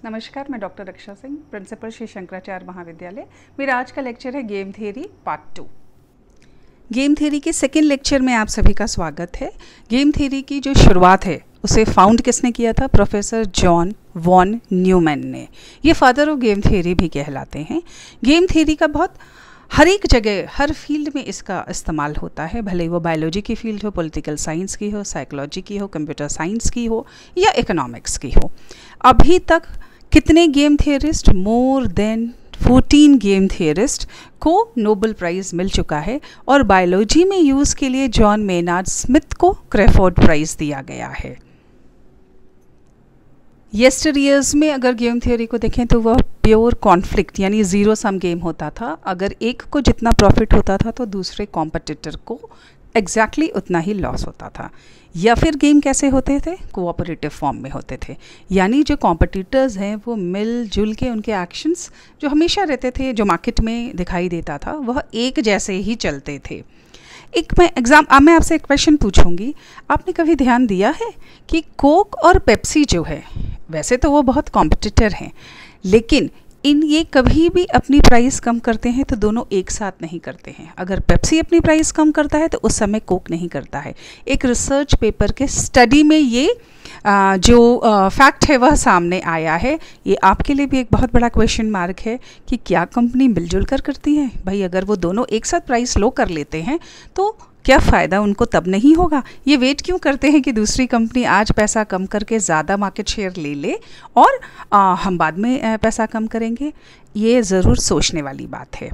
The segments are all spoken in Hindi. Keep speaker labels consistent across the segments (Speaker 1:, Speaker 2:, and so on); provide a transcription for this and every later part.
Speaker 1: नमस्कार, मैं डॉक्टर रक्षा सिंह, प्रिंसिपल श्री शंकराचार्य महाविद्यालय। मेरा आज का लेक्चर है game theory part 2। Game theory के सेकेंड लेक्चर में आप सभी का स्वागत है। गेम थ्योरी की जो शुरुआत है उसे फाउंड किसने किया था? प्रोफेसर जॉन वॉन न्यूमैन ने। ये फादर ऑफ गेम थ्योरी भी कहलाते हैं। गेम थ्योरी का बहुत हर एक जगह, हर फील्ड में इसका इस्तेमाल होता है, भले वो बायोलॉजी की फील्ड हो, पॉलिटिकल साइंस की हो, साइकोलॉजी की हो, कंप्यूटर साइंस की हो या इकोनॉमिक्स की हो। अभी तक कितने game theorist? More than 14 game theorist को नोबेल प्राइज़ मिल चुका है और बायोलॉजी में यूज़ के लिए जॉन मेनार्ड स्मिथ को क्रेफोर्ड प्राइज़ दिया गया है। येस्टर ईयर्स में अगर गेम थ्योरी को देखें तो वह प्योर कॉन्फ्लिक्ट यानी ज़ीरो सम गेम होता था। अगर एक को जितना प्रॉफिट होता था तो दूसरे कॉम्पिटिटर को एग्जैक्टली उतना ही लॉस होता था। या फिर गेम कैसे होते थे? कोऑपरेटिव फॉर्म में होते थे, यानी जो कॉम्पिटिटर्स हैं वो मिलजुल के उनके एक्शंस जो हमेशा रहते थे, जो मार्केट में दिखाई देता था, वह एक जैसे ही चलते थे। मैं आपसे एक क्वेश्चन पूछूंगी। आपने कभी ध्यान दिया है कि कोक और पेप्सी जो है, वैसे तो वो बहुत कॉम्पिटिटर हैं, लेकिन ये कभी भी अपनी प्राइस कम करते हैं तो दोनों एक साथ नहीं करते हैं। अगर पेप्सी अपनी प्राइस कम करता है तो उस समय कोक नहीं करता है। एक रिसर्च पेपर के स्टडी में ये जो फैक्ट है वह सामने आया है। ये आपके लिए भी एक बहुत बड़ा क्वेश्चन मार्क है कि क्या कंपनी मिलजुल कर करती है? भाई अगर वो दोनों एक साथ प्राइस लो कर लेते हैं तो क्या फ़ायदा उनको तब नहीं होगा? ये वेट क्यों करते हैं कि दूसरी कंपनी आज पैसा कम करके ज़्यादा मार्केट शेयर ले ले और हम बाद में पैसा कम करेंगे? ये ज़रूर सोचने वाली बात है।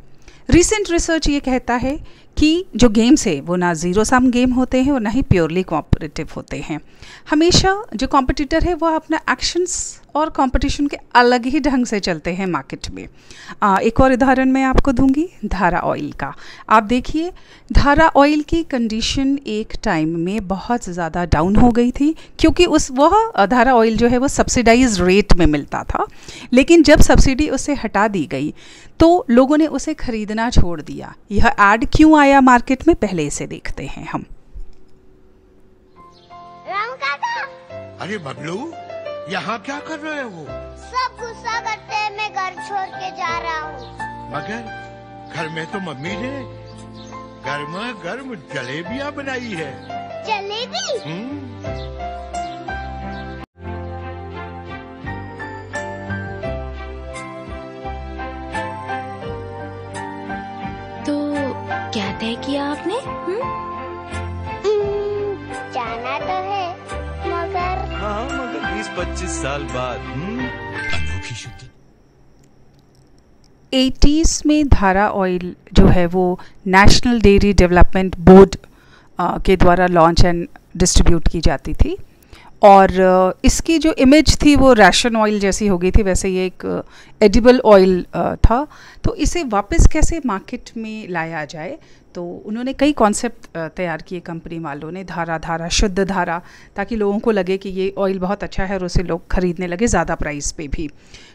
Speaker 1: रिसेंट रिसर्च ये कहता है कि जो गेम्स है वो ना ज़ीरो सम गेम होते हैं और ना ही प्योरली कोऑपरेटिव होते हैं। हमेशा जो कॉम्पिटिटर है वह अपना एक्शंस और कंपटीशन के अलग ही ढंग से चलते हैं मार्केट में। एक और उदाहरण मैं आपको दूंगी धारा ऑयल का। आप देखिए, धारा ऑयल की कंडीशन एक टाइम में बहुत ज़्यादा डाउन हो गई थी, क्योंकि वह धारा ऑयल जो है वो सब्सिडाइज रेट में मिलता था। लेकिन जब सब्सिडी उसे हटा दी गई तो लोगों ने उसे खरीदना छोड़ दिया। यह ऐड क्यों आया मार्केट में, पहले इसे देखते हैं हम।
Speaker 2: अरे बबलू, यहाँ क्या कर रहे हो?
Speaker 3: सब गुस्सा करते हैं, मैं घर छोड़ के जा रहा हूँ।
Speaker 2: मगर घर में तो मम्मी ने गर्मा गर्म जलेबियाँ बनाई है।
Speaker 3: जलेबी?
Speaker 4: तो क्या तय किया आपने?
Speaker 3: जाना तो है, मगर
Speaker 5: हाँ, मगर 20-25 साल बाद।
Speaker 2: अनोखी शुद्धि।
Speaker 1: 80s में धारा ऑयल जो है वो नेशनल डेयरी डेवलपमेंट बोर्ड के द्वारा लॉन्च एंड डिस्ट्रीब्यूट की जाती थी और इसकी जो इमेज थी वो राशन ऑयल जैसी हो गई थी। वैसे ये एक एडिबल ऑयल था। तो इसे वापस कैसे मार्केट में लाया जाए, तो उन्होंने कई कॉन्सेप्ट तैयार किए कंपनी वालों ने। धारा शुद्ध धारा, ताकि लोगों को लगे कि ये ऑयल बहुत अच्छा है और उसे लोग खरीदने लगे ज़्यादा प्राइस पे भी।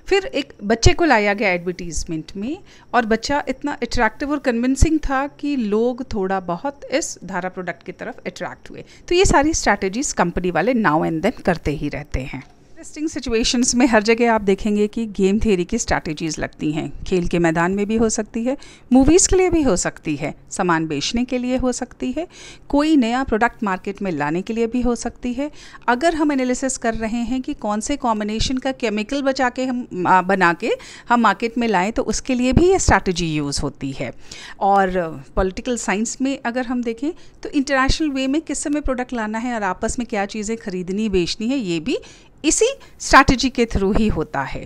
Speaker 1: फिर एक बच्चे को लाया गया एडवर्टीज़मेंट में और बच्चा इतना अट्रैक्टिव और कन्विंसिंग था कि लोग थोड़ा बहुत इस धारा प्रोडक्ट की तरफ अट्रैक्ट हुए। तो ये सारी स्ट्रैटेजीज़ कंपनी वाले नाउ एंड देन करते ही रहते हैं। इंटरेस्टिंग सिचुएशंस में हर जगह आप देखेंगे कि गेम थ्योरी की स्ट्रैटेजीज़ लगती हैं। खेल के मैदान में भी हो सकती है, मूवीज़ के लिए भी हो सकती है, सामान बेचने के लिए हो सकती है, कोई नया प्रोडक्ट मार्केट में लाने के लिए भी हो सकती है। अगर हम एनालिसिस कर रहे हैं कि कौन से कॉम्बिनेशन का केमिकल बना के हम मार्केट में लाएँ, तो उसके लिए भी ये स्ट्रैटेजी यूज़ होती है। और पॉलिटिकल साइंस में अगर हम देखें तो इंटरनेशनल वे में किस समय प्रोडक्ट लाना है और आपस में क्या चीज़ें खरीदनी बेचनी है, ये भी इसी स्ट्रैटेजी के थ्रू ही होता है।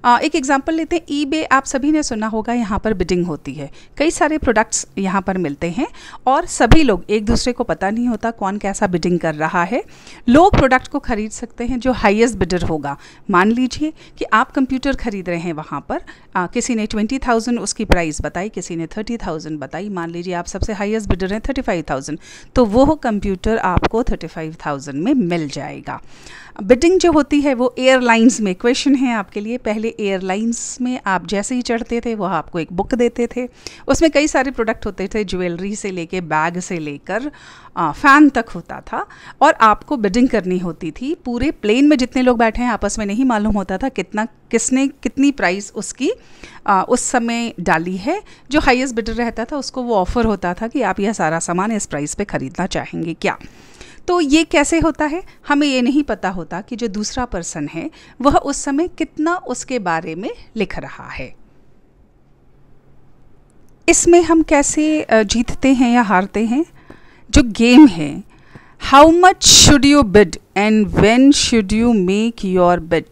Speaker 1: एक एग्जांपल लेते हैं, ईबे आप सभी ने सुना होगा। यहाँ पर बिडिंग होती है, कई सारे प्रोडक्ट्स यहाँ पर मिलते हैं और सभी लोग, एक दूसरे को पता नहीं होता कौन कैसा बिडिंग कर रहा है। लोग प्रोडक्ट को खरीद सकते हैं जो हाईएस्ट बिडर होगा। मान लीजिए कि आप कंप्यूटर खरीद रहे हैं, वहाँ पर किसी ने 20,000 उसकी प्राइस बताई, किसी ने 30,000 बताई। मान लीजिए आप सबसे हाईएस्ट बिडर हैं 35,000, तो वो कंप्यूटर आपको 35,000 में मिल जाएगा। बिडिंग जो होती है वो एयरलाइंस में, क्वेश्चन है आपके लिए, पहले एयरलाइंस में आप जैसे ही चढ़ते थे वह आपको एक बुक देते थे, उसमें कई सारे प्रोडक्ट होते थे, ज्वेलरी से लेके बैग से लेकर फ़ैन तक होता था, और आपको बिडिंग करनी होती थी। पूरे प्लेन में जितने लोग बैठे हैं आपस में नहीं मालूम होता था किसने कितनी प्राइस उसकी उस समय डाली है। जो हाईएस्ट बिडर रहता था उसको वो ऑफ़र होता था कि आप यह सारा सामान इस प्राइस पे ख़रीदना चाहेंगे क्या। तो ये कैसे होता है, हमें ये नहीं पता होता कि जो दूसरा पर्सन है वह उस समय कितना उसके बारे में लिख रहा है। इसमें हम कैसे जीतते हैं या हारते हैं, जो गेम है, how much should you bid and when should you make your bid,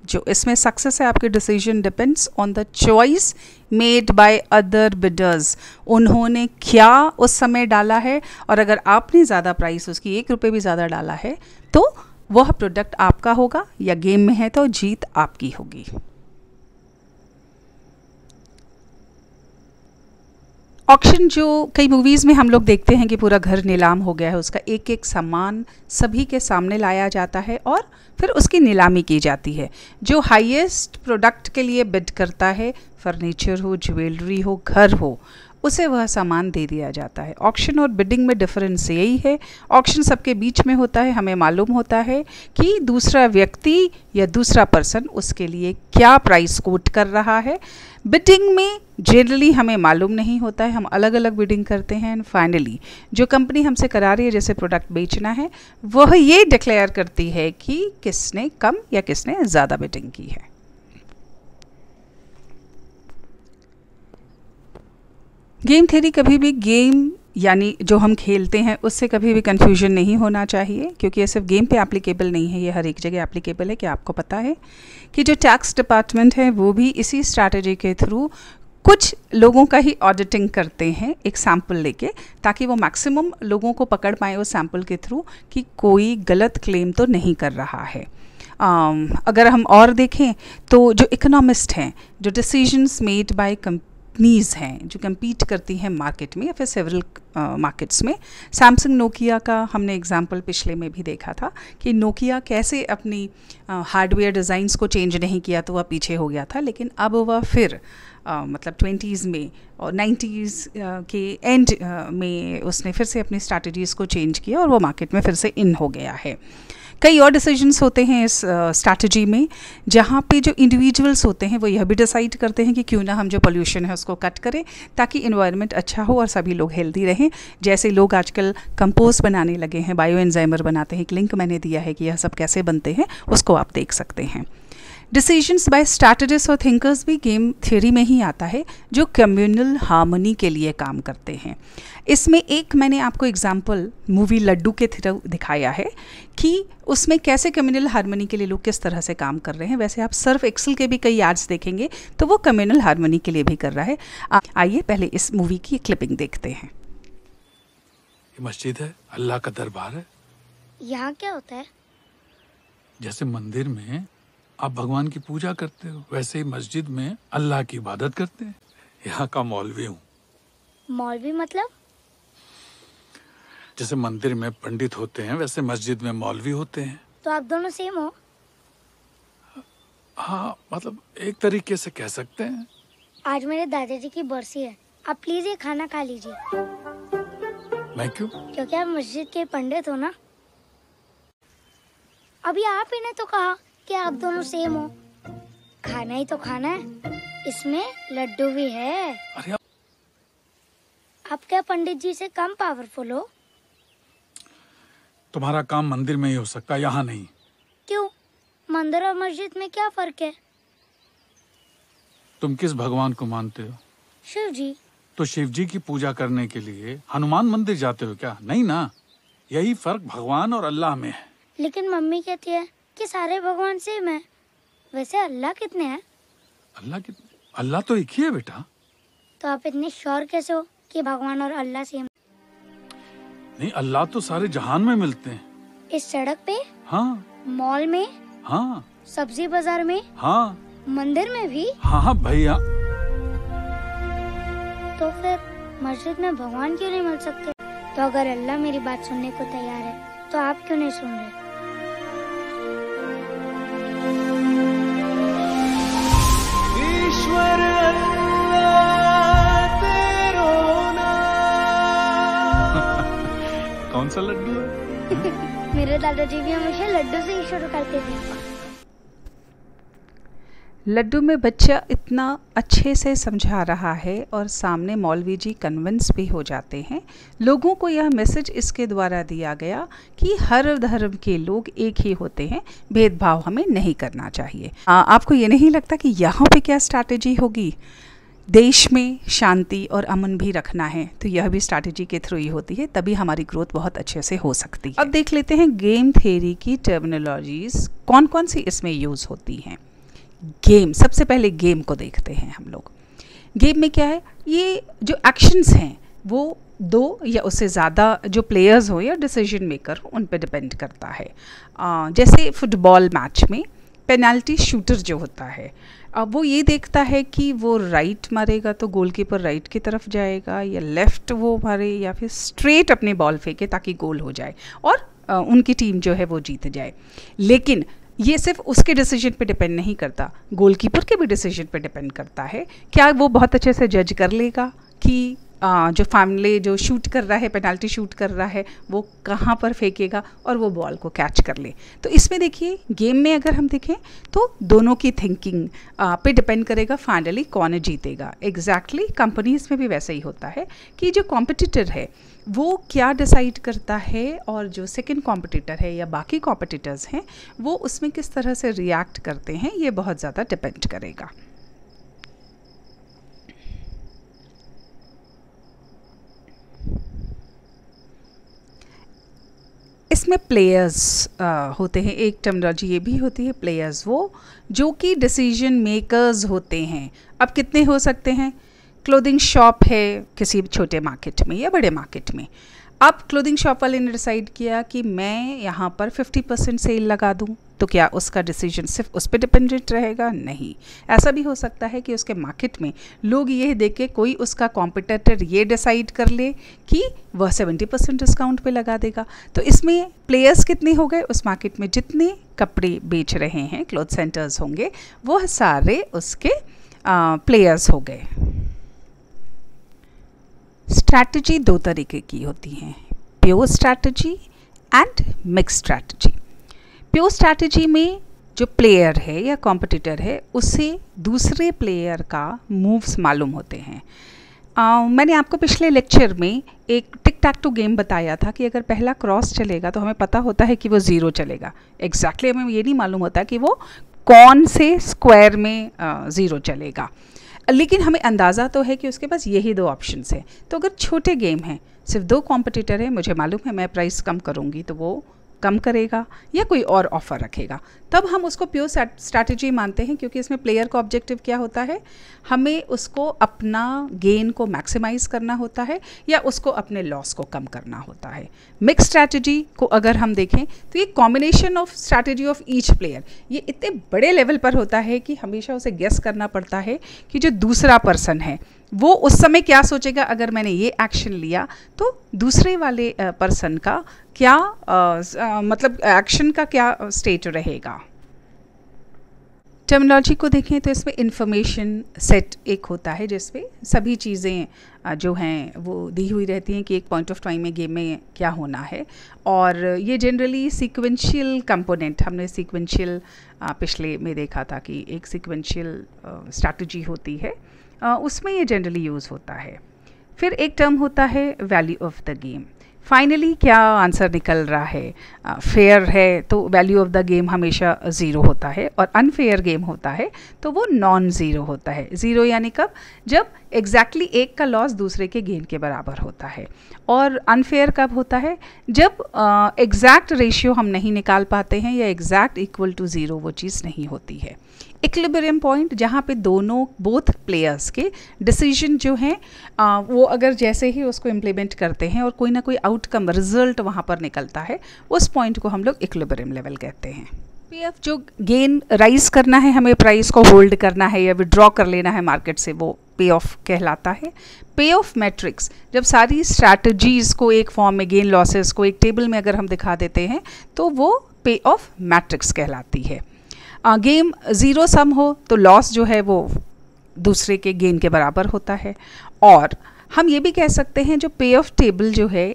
Speaker 1: जो इसमें सक्सेस है आपके decision depends on the choice made by other bidders. उन्होंने क्या उस समय डाला है, और अगर आपने ज़्यादा प्राइस उसकी 1 रुपये भी ज़्यादा डाला है तो वह प्रोडक्ट आपका होगा, या गेम में है तो जीत आपकी होगी। ऑक्शन जो कई मूवीज़ में हम लोग देखते हैं कि पूरा घर नीलाम हो गया है, उसका एक एक सामान सभी के सामने लाया जाता है और फिर उसकी नीलामी की जाती है। जो हाईएस्ट प्रोडक्ट के लिए बिड करता है, फर्नीचर हो, ज्वेलरी हो, घर हो, उसे वह सामान दे दिया जाता है। ऑक्शन और बिडिंग में डिफरेंस यही है, ऑक्शन सबके बीच में होता है, हमें मालूम होता है कि दूसरा व्यक्ति या दूसरा पर्सन उसके लिए क्या प्राइस कोट कर रहा है। बिडिंग में जनरली हमें मालूम नहीं होता है, हम अलग अलग बिडिंग करते हैं, एंड फाइनली जो कंपनी हमसे करा रही है जैसे प्रोडक्ट बेचना है, वह ये डिक्लेयर करती है कि किसने कम या किसने ज़्यादा बिडिंग की है। गेम थ्योरी कभी भी गेम यानी जो हम खेलते हैं उससे कभी भी कन्फ्यूजन नहीं होना चाहिए, क्योंकि ये सिर्फ गेम पे एप्लीकेबल नहीं है, ये हर एक जगह एप्लीकेबल है। कि आपको पता है कि जो टैक्स डिपार्टमेंट है वो भी इसी स्ट्रैटेजी के थ्रू कुछ लोगों का ही ऑडिटिंग करते हैं एक सैम्पल लेके, ताकि वो मैक्सिमम लोगों को पकड़ पाए उस सैम्पल के थ्रू कि कोई गलत क्लेम तो नहीं कर रहा है। अगर हम और देखें तो जो इकोनॉमिस्ट हैं, जो डिसीजंस मेड बाय कंपनीज़ हैं जो कम्पीट करती हैं मार्केट में या फिर सेवरल मार्केट्स में, सैमसंग नोकिया का हमने एग्जांपल पिछले में भी देखा था कि नोकिया कैसे अपनी हार्डवेयर डिज़ाइंस को चेंज नहीं किया तो वह पीछे हो गया था, लेकिन अब वह फिर मतलब 20s में और 90s के एंड में उसने फिर से अपनी स्ट्रैटेजीज़ को चेंज किया और वो मार्केट में फिर से इन हो गया है। कई और डिसीजंस होते हैं इस स्ट्रैटेजी में, जहाँ पे जो इंडिविजुअल्स होते हैं वो यह भी डिसाइड करते हैं कि क्यों ना हम जो पोल्यूशन है उसको कट करें ताकि इन्वायरमेंट अच्छा हो और सभी लोग हेल्दी रहें। जैसे लोग आजकल कंपोस्ट बनाने लगे हैं, बायो एंजाइमर बनाते हैं, एक लिंक मैंने दिया है कि यह सब कैसे बनते हैं, उसको आप देख सकते हैं। डिसीजंस बाय स्ट्रैटेजिस्ट और थिंकर्स भी गेम थ्योरी में ही आता है, जो कम्युनल हार्मनी के लिए काम करते हैं। इसमें एक मैंने आपको एग्जांपल मूवी लड्डू के थ्रू दिखाया है कि उसमें कैसे कम्युनल हार्मनी के लिए लोग किस तरह से काम कर रहे हैं। वैसे आप सर्फ एक्सेल के भी कई एड्स देखेंगे तो वो कम्युनल हार्मनी के लिए भी कर रहा है। आइए पहले इस मूवी की क्लिपिंग देखते हैं।
Speaker 6: ये मस्जिद है, अल्लाह का दरबार है।
Speaker 3: यहाँ क्या होता है?
Speaker 6: जैसे मंदिर में आप भगवान की पूजा करते हो, वैसे ही मस्जिद में अल्लाह की इबादत करते हैं। यहाँ का मौलवी हूँ।
Speaker 3: मौलवी मतलब?
Speaker 6: जैसे मंदिर में पंडित होते हैं वैसे मस्जिद में मौलवी होते हैं।
Speaker 3: तो आप दोनों सेम हो?
Speaker 6: हाँ, मतलब एक तरीके से कह सकते हैं।
Speaker 3: आज मेरे दादाजी की बरसी है, आप प्लीज ये खाना खा लीजिए।
Speaker 6: मैं क्यों?
Speaker 3: क्योंकि आप मस्जिद के पंडित हो ना। अभी आप ही ने तो कहा कि आप दोनों सेम हो। खाना ही तो खाना है, इसमें लड्डू भी है।
Speaker 6: अरे
Speaker 3: आप क्या पंडित जी से कम पावरफुल हो?
Speaker 6: तुम्हारा काम मंदिर में ही हो सकता है, यहाँ नहीं।
Speaker 3: क्यों? मंदिर और मस्जिद में क्या फर्क है?
Speaker 6: तुम किस भगवान को मानते हो?
Speaker 3: शिव जी।
Speaker 6: तो शिव जी की पूजा करने के लिए हनुमान मंदिर जाते हो क्या? नहीं ना। यही फर्क भगवान और अल्लाह में है।
Speaker 3: लेकिन मम्मी कहती है कि सारे भगवान सेम है। वैसे अल्लाह कितने हैं?
Speaker 6: अल्लाह तो एक ही है बेटा।
Speaker 3: तो आप इतने श्योर कैसे हो कि भगवान और अल्लाह सेम?
Speaker 6: नहीं, अल्लाह तो सारे जहान में मिलते हैं।
Speaker 3: इस सड़क पे?
Speaker 6: हाँ।
Speaker 3: मॉल में?
Speaker 6: हाँ।
Speaker 3: सब्जी बाजार में?
Speaker 6: हाँ।
Speaker 3: मंदिर में भी?
Speaker 6: हाँ भैया।
Speaker 3: तो फिर मस्जिद में भगवान क्यों नहीं मिल सकते? तो अगर अल्लाह मेरी बात सुनने को तैयार है तो आप क्यों नहीं सुन रहे? मेरे दादाजी भी हमेशा लड्डू से ही शुरू करते थे।
Speaker 1: लड्डू में बच्चा इतना अच्छे से समझा रहा है और सामने मौलवी जी कन्विंस भी हो जाते हैं। लोगों को यह मैसेज इसके द्वारा दिया गया कि हर धर्म के लोग एक ही होते हैं, भेदभाव हमें नहीं करना चाहिए। आपको ये नहीं लगता कि यहाँ पे क्या स्ट्रैटेजी होगी? देश में शांति और अमन भी रखना है तो यह भी स्ट्रैटेजी के थ्रू ही होती है, तभी हमारी ग्रोथ बहुत अच्छे से हो सकती है। अब देख लेते हैं गेम थ्योरी की टर्मिनोलॉजीज कौन कौन सी इसमें यूज़ होती हैं। गेम, सबसे पहले गेम को देखते हैं हम लोग। गेम में क्या है, ये जो एक्शंस हैं वो दो या उससे ज़्यादा जो प्लेयर्स हो या डिसीजन मेकर हो उन पे डिपेंड करता है। जैसे फुटबॉल मैच में पेनल्टी शूटर जो होता है, अब वो ये देखता है कि वो राइट मारेगा तो गोलकीपर राइट की तरफ जाएगा या लेफ़्ट वो मारे या फिर स्ट्रेट अपनी बॉल फेंके ताकि गोल हो जाए और उनकी टीम जो है वो जीत जाए। लेकिन ये सिर्फ उसके डिसीजन पे डिपेंड नहीं करता, गोलकीपर के भी डिसीजन पे डिपेंड करता है। क्या वो बहुत अच्छे से जज कर लेगा कि जो फैमिली जो शूट कर रहा है, पेनल्टी शूट कर रहा है, वो कहाँ पर फेंकेगा और वो बॉल को कैच कर ले। तो इसमें देखिए गेम में अगर हम देखें तो दोनों की थिंकिंग पे डिपेंड करेगा फाइनली कौन जीतेगा। एग्जैक्टली कंपनीज में भी वैसे ही होता है कि जो कॉम्पिटिटर है वो क्या डिसाइड करता है और जो सेकंड कॉम्पिटिटर है या बाकी कॉम्पिटिटर्स हैं वो उसमें किस तरह से रिएक्ट करते हैं, ये बहुत ज़्यादा डिपेंड करेगा। इसमें प्लेयर्स होते हैं, एक टर्मिनोलॉजी ये भी होती है प्लेयर्स, वो जो कि डिसीजन मेकर्स होते हैं। अब कितने हो सकते हैं? क्लोथिंग शॉप है किसी छोटे मार्केट में या बड़े मार्केट में, अब क्लोथिंग शॉप वाले ने डिसाइड किया कि मैं यहाँ पर 50% सेल लगा दूँ, तो क्या उसका डिसीजन सिर्फ उस पर डिपेंडेंट रहेगा? नहीं। ऐसा भी हो सकता है कि उसके मार्केट में लोग ये देख के कोई उसका कॉम्पिटिटर ये डिसाइड कर ले कि वह 70% डिस्काउंट पे लगा देगा। तो इसमें प्लेयर्स कितने हो गए? उस मार्केट में जितने कपड़े बेच रहे हैं, क्लॉथ सेंटर्स होंगे, वो सारे उसके प्लेयर्स हो गए। स्ट्रैटेजी दो तरीके की होती हैं, pure strategy and mix strategy. Pure strategy में जो प्लेयर है या कॉम्पिटिटर है उसे दूसरे प्लेयर का मूव्स मालूम होते हैं। मैंने आपको पिछले लेक्चर में एक टिक टैक टू गेम बताया था कि अगर पहला क्रॉस चलेगा तो हमें पता होता है कि वो 0 चलेगा। एग्जैक्टली हमें ये नहीं मालूम होता कि वो कौन से स्क्वायर में 0 चलेगा, लेकिन हमें अंदाज़ा तो है कि उसके पास यही 2 ऑप्शंस हैं। तो अगर छोटे गेम हैं, सिर्फ 2 कॉम्पिटिटर है, मुझे मालूम है मैं प्राइस कम करूँगी तो वो कम करेगा या कोई और ऑफ़र रखेगा, तब हम उसको प्योर स्ट्रैटेजी मानते हैं, क्योंकि इसमें प्लेयर का ऑब्जेक्टिव क्या होता है, हमें उसको अपना गेन को मैक्सिमाइज करना होता है या उसको अपने लॉस को कम करना होता है। मिक्स स्ट्रैटेजी को अगर हम देखें तो ये combination of strategy of each player, ये इतने बड़े लेवल पर होता है कि हमेशा उसे गेस करना पड़ता है कि जो दूसरा पर्सन है वो उस समय क्या सोचेगा, अगर मैंने ये एक्शन लिया तो दूसरे वाले पर्सन का क्या मतलब एक्शन का क्या स्टेट रहेगा। टर्मिनोलॉजी को देखें तो इसमें इंफॉर्मेशन सेट एक होता है जिसमें सभी चीज़ें जो हैं वो दी हुई रहती हैं कि एक पॉइंट ऑफ टाइम में गेम में क्या होना है, और ये जनरली सीक्वेंशियल कंपोनेंट, हमने सीक्वेंशियल पिछले में देखा था कि एक सीक्वेंशियल स्ट्रैटेजी होती है, उसमें ये जनरली यूज़ होता है। फिर एक टर्म होता है value of the game. Finally क्या आंसर निकल रहा है, फेयर है तो वैल्यू ऑफ द गेम हमेशा 0 होता है, और अनफेयर गेम होता है तो वो नॉन ज़ीरो होता है। 0 यानी कब? जब एग्जैक्टली एक का लॉस दूसरे के गेन के बराबर होता है। और अनफेयर कब होता है? जब एग्जैक्ट रेशियो हम नहीं निकाल पाते हैं या एग्जैक्ट इक्वल टू 0 वो चीज़ नहीं होती है। इक्विलिब्रियम पॉइंट, जहाँ पे बोथ प्लेयर्स के डिसीजन जो हैं वो अगर जैसे ही उसको इम्प्लीमेंट करते हैं और कोई ना कोई आउटकम रिजल्ट वहाँ पर निकलता है, उस पॉइंट को हम लोग इक्विलिब्रियम लेवल कहते हैं। पीएफ जो गेन राइज करना है, हमें प्राइस को होल्ड करना है या विड्रॉ कर लेना है मार्केट से, वो पे ऑफ कहलाता है। पे ऑफ मैट्रिक्स, जब सारी स्ट्रैटेजीज़ को एक फॉर्म में, गेन लॉसेस को एक टेबल में अगर हम दिखा देते हैं तो वो पे ऑफ मैट्रिक्स कहलाती है। गेम 0 सम हो तो लॉस जो है वो दूसरे के गेन के बराबर होता है। और हम ये भी कह सकते हैं जो पे ऑफ टेबल जो है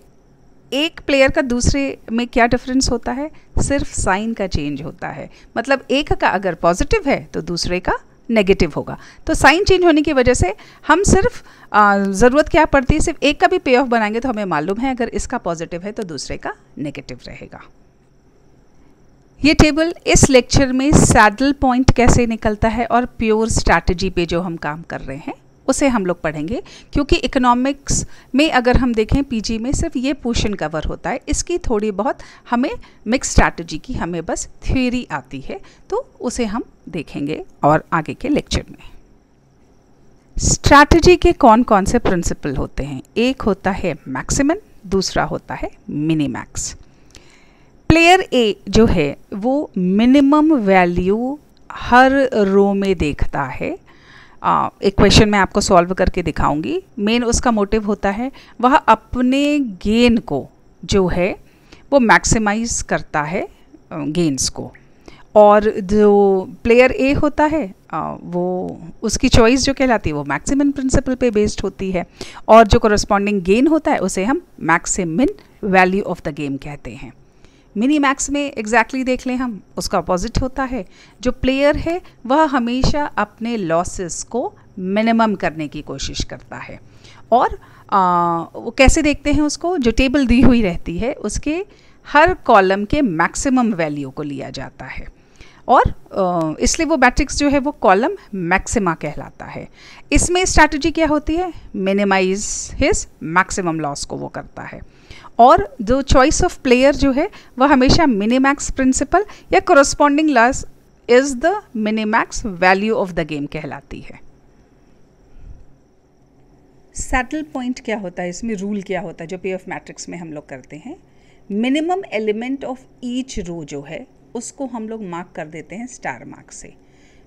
Speaker 1: एक प्लेयर का दूसरे में क्या डिफरेंस होता है, सिर्फ साइन का चेंज होता है। मतलब एक का अगर पॉजिटिव है तो दूसरे का नेगेटिव होगा। तो साइन चेंज होने की वजह से हम सिर्फ ज़रूरत क्या पड़ती है, सिर्फ एक का भी पे ऑफ बनाएंगे तो हमें मालूम है अगर इसका पॉजिटिव है तो दूसरे का नेगेटिव रहेगा। ये टेबल इस लेक्चर में सैडल पॉइंट कैसे निकलता है और प्योर स्ट्रैटेजी पे जो हम काम कर रहे हैं उसे हम लोग पढ़ेंगे, क्योंकि इकोनॉमिक्स में अगर हम देखें पीजी में सिर्फ ये पोर्शन कवर होता है, इसकी थोड़ी बहुत हमें मिक्स स्ट्रैटेजी की हमें बस थ्योरी आती है, तो उसे हम देखेंगे और आगे के लेक्चर में। स्ट्रैटेजी के कौन कौन से प्रिंसिपल होते हैं, एक होता है मैक्सिमम, दूसरा होता है मिनीमैक्स। प्लेयर ए जो है वो मिनिमम वैल्यू हर रो में देखता है। एक क्वेश्चन मैं आपको सॉल्व करके दिखाऊंगी। मेन उसका मोटिव होता है वह अपने गेन को जो है वो मैक्सिमाइज करता है गेन्स को, और जो प्लेयर ए होता है वो उसकी चॉइस जो कहलाती है वो मैक्सिमम प्रिंसिपल पे बेस्ड होती है, और जो कोरस्पॉन्डिंग गेन होता है उसे हम maximum value of the game कहते हैं। मिनी मैक्स में एग्जैक्टली देख लें हम, उसका अपोजिट होता है। जो प्लेयर है वह हमेशा अपने लॉसेस को मिनिमम करने की कोशिश करता है, और वो कैसे देखते हैं उसको, जो टेबल दी हुई रहती है उसके हर कॉलम के मैक्सिमम वैल्यू को लिया जाता है, और इसलिए वो मैट्रिक्स जो है वो कॉलम मैक्सिमा कहलाता है। इसमें स्ट्रैटेजी क्या होती है, मिनिमाइज हिज मैक्सिमम लॉस को वो करता है, और जो चॉइस ऑफ प्लेयर जो है वह हमेशा मिनीमैक्स प्रिंसिपल या corresponding loss is the Minimax value of the game कहलाती है। सैडल पॉइंट क्या होता है, इसमें रूल क्या होता है जो पे ऑफ मैट्रिक्स में हम लोग करते हैं, minimum element of each row जो है उसको हम लोग मार्क कर देते हैं स्टार मार्क से,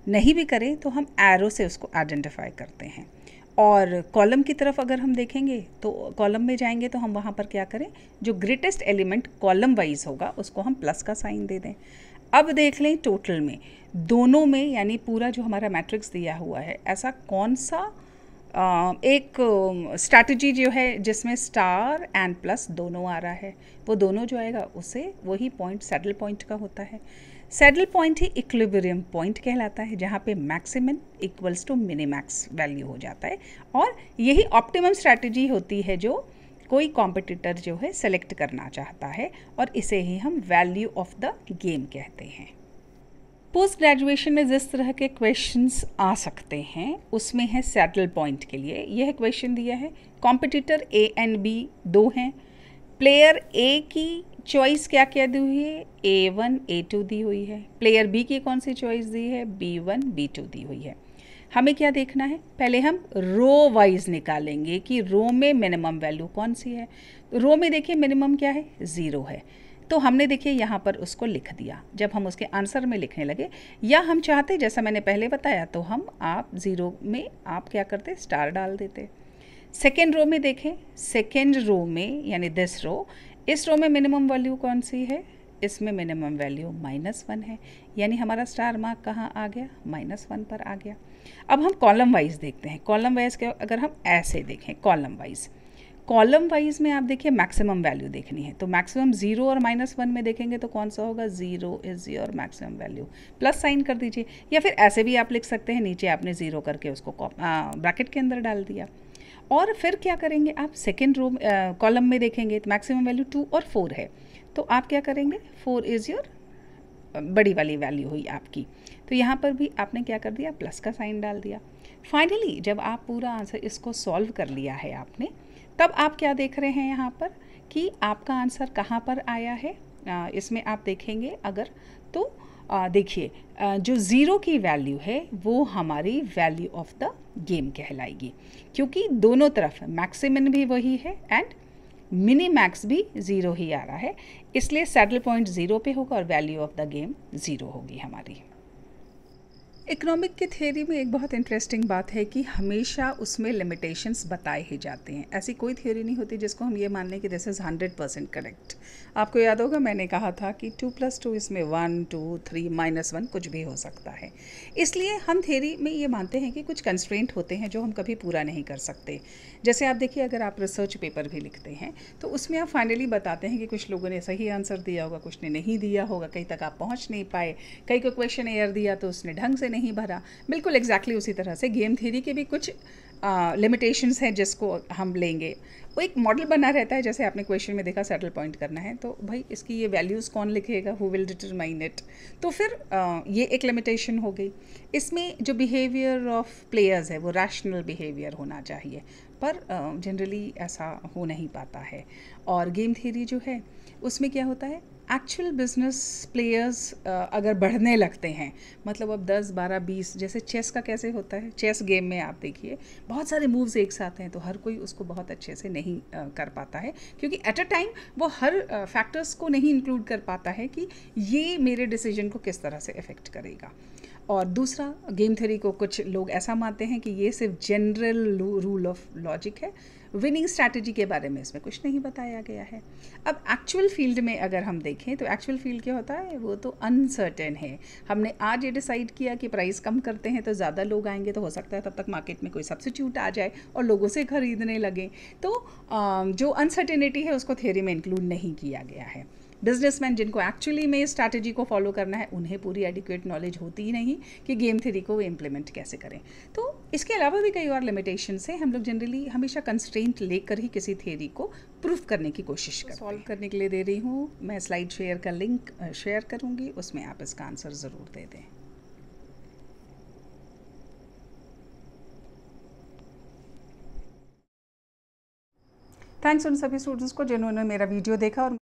Speaker 1: नहीं भी करें तो हम एरो से उसको आइडेंटिफाई करते हैं। और कॉलम की तरफ अगर हम देखेंगे तो कॉलम में जाएंगे तो हम वहाँ पर क्या करें, जो ग्रेटेस्ट एलिमेंट कॉलम वाइज होगा उसको हम प्लस का साइन दे दें। अब देख लें टोटल में दोनों में, यानी पूरा जो हमारा मैट्रिक्स दिया हुआ है, ऐसा कौन सा एक स्ट्रैटेजी जो है जिसमें स्टार एंड प्लस दोनों आ रहा है, वो दोनों जो आएगा उसे वही पॉइंट सैडल पॉइंट का होता है। सैडल पॉइंट ही इक्विलिब्रियम पॉइंट कहलाता है, जहाँ पे maximum equals to minimax value हो जाता है, और यही ऑप्टिमम स्ट्रैटेजी होती है जो कोई कॉम्पिटिटर जो है सेलेक्ट करना चाहता है, और इसे ही हम वैल्यू ऑफ द गेम कहते हैं। पोस्ट ग्रेजुएशन में जिस तरह के क्वेश्चंस आ सकते हैं उसमें है सैडल पॉइंट के लिए यह क्वेश्चन दिया है, कॉम्पिटिटर ए एंड बी दो हैं, प्लेयर ए की चॉइस क्या क्या दी हुई है, A1 A2 दी हुई है, प्लेयर बी की कौन सी चॉइस दी है, B1 B2 दी हुई है। हमें क्या देखना है, पहले हम रो वाइज निकालेंगे कि रो में मिनिमम वैल्यू कौन सी है। रो में देखिए मिनिमम क्या है, 0 है, तो हमने देखिए यहाँ पर उसको लिख दिया। जब हम उसके आंसर में लिखने लगे, या हम चाहते जैसा मैंने पहले बताया तो हम आप 0 में आप क्या करते, स्टार डाल देते। सेकेंड रो में देखें, सेकेंड रो में यानी दिस रो, इस रो में मिनिमम वैल्यू कौन सी है, इसमें मिनिमम वैल्यू -1 है, यानी हमारा स्टार मार्क कहाँ आ गया, -1 पर आ गया। अब हम कॉलम वाइज देखते हैं। कॉलम वाइज के अगर हम ऐसे देखें, कॉलम वाइज में आप देखिए मैक्सिमम वैल्यू देखनी है, तो मैक्सिमम 0 और -1 में देखेंगे तो कौन सा होगा, 0 is your maximum value, plus sign कर दीजिए, या फिर ऐसे भी आप लिख सकते हैं, नीचे आपने 0 करके उसको ब्रैकेट के अंदर डाल दिया। और फिर क्या करेंगे आप, सेकेंड रो कॉलम में देखेंगे तो मैक्सिमम वैल्यू 2 और 4 है, तो आप क्या करेंगे, 4 इज़ योर बड़ी वाली वैल्यू हुई आपकी, तो यहाँ पर भी आपने क्या कर दिया, प्लस का साइन डाल दिया। फाइनली जब आप पूरा आंसर इसको सॉल्व कर लिया है आपने, तब आप क्या देख रहे हैं यहाँ पर कि आपका आंसर कहाँ पर आया है। इसमें आप देखेंगे अगर तो देखिए जो 0 की वैल्यू है वो हमारी वैल्यू ऑफ द गेम कहलाएगी, क्योंकि दोनों तरफ मैक्सिमम भी वही है एंड मिनी मैक्स भी 0 ही आ रहा है, इसलिए सैडल पॉइंट 0 पे होगा और वैल्यू ऑफ द गेम 0 होगी हमारी। इकोनॉमिक की थ्योरी में एक बहुत इंटरेस्टिंग बात है कि हमेशा उसमें लिमिटेशंस बताए ही जाते हैं। ऐसी कोई थ्योरी नहीं होती जिसको हम ये मान लें कि दिस इज़ 100% करेक्ट। आपको याद होगा मैंने कहा था कि 2+2 इसमें 1, 2, 3, -1 कुछ भी हो सकता है। इसलिए हम थ्योरी में ये मानते हैं कि कुछ कंस्ट्रेंट होते हैं जो हम कभी पूरा नहीं कर सकते। जैसे आप देखिए, अगर आप रिसर्च पेपर भी लिखते हैं तो उसमें आप फाइनली बताते हैं कि कुछ लोगों ने सही आंसर दिया होगा, कुछ ने नहीं दिया होगा, कहीं तक आप पहुँच नहीं पाए, कई को क्वेश्चन एयर दिया तो उसने ढंग से नहीं भरा। बिल्कुल एग्जैक्टली उसी तरह से गेम थ्योरी के भी कुछ लिमिटेशंस हैं जिसको हम लेंगे। वो एक मॉडल बना रहता है, जैसे आपने क्वेश्चन में देखा सेटल पॉइंट करना है तो भाई इसकी ये वैल्यूज़ कौन लिखेगा, हु विल डिटरमाइन इट। तो फिर ये एक लिमिटेशन हो गई। इसमें जो बिहेवियर ऑफ प्लेयर्स है वो रैशनल बिहेवियर होना चाहिए, पर जनरली ऐसा हो नहीं पाता है। और गेम थ्योरी जो है उसमें क्या होता है, एक्चुअल बिजनेस प्लेयर्स अगर बढ़ने लगते हैं, मतलब अब 10, 12, 20, जैसे चेस का कैसे होता है, चेस गेम में आप देखिए बहुत सारे मूव्स एक साथ हैं तो हर कोई उसको बहुत अच्छे से नहीं कर पाता है, क्योंकि एट अ टाइम वो हर फैक्टर्स को नहीं इंक्लूड कर पाता है कि ये मेरे डिसीजन को किस तरह से इफ़ेक्ट करेगा। और दूसरा, गेम थ्योरी को कुछ लोग ऐसा मानते हैं कि ये सिर्फ जनरल रूल ऑफ लॉजिक है, विनिंग स्ट्रैटेजी के बारे में इसमें कुछ नहीं बताया गया है। अब एक्चुअल फील्ड में अगर हम देखें तो एक्चुअल फील्ड क्या होता है, वो तो अनसर्टेन है। हमने आज ये डिसाइड किया कि प्राइस कम करते हैं तो ज़्यादा लोग आएंगे, तो हो सकता है तब तक मार्केट में कोई सब्स्टिट्यूट आ जाए और लोगों से खरीदने लगे। तो जो अनसर्टेनिटी है उसको थ्योरी में इंक्लूड नहीं किया गया है। बिजनेसमैन जिनको एक्चुअली में इस स्ट्रैटेजी को फॉलो करना है उन्हें पूरी एडिक्वेट नॉलेज होती ही नहीं कि गेम थ्योरी को वो इम्प्लीमेंट कैसे करें। तो इसके अलावा भी कई और लिमिटेशंस हैं। हम लोग जनरली हमेशा कंस्ट्रेंट लेकर ही किसी थ्योरी को प्रूफ करने की कोशिश करते हैं। सॉल्व करने के लिए दे रही हूँ मैं स्लाइड शेयर का लिंक शेयर करूँगी, उसमें आप इसका आंसर ज़रूर दे दें। थैंक्स उन सभी स्टूडेंट्स को जिन्होंने मेरा वीडियो देखा और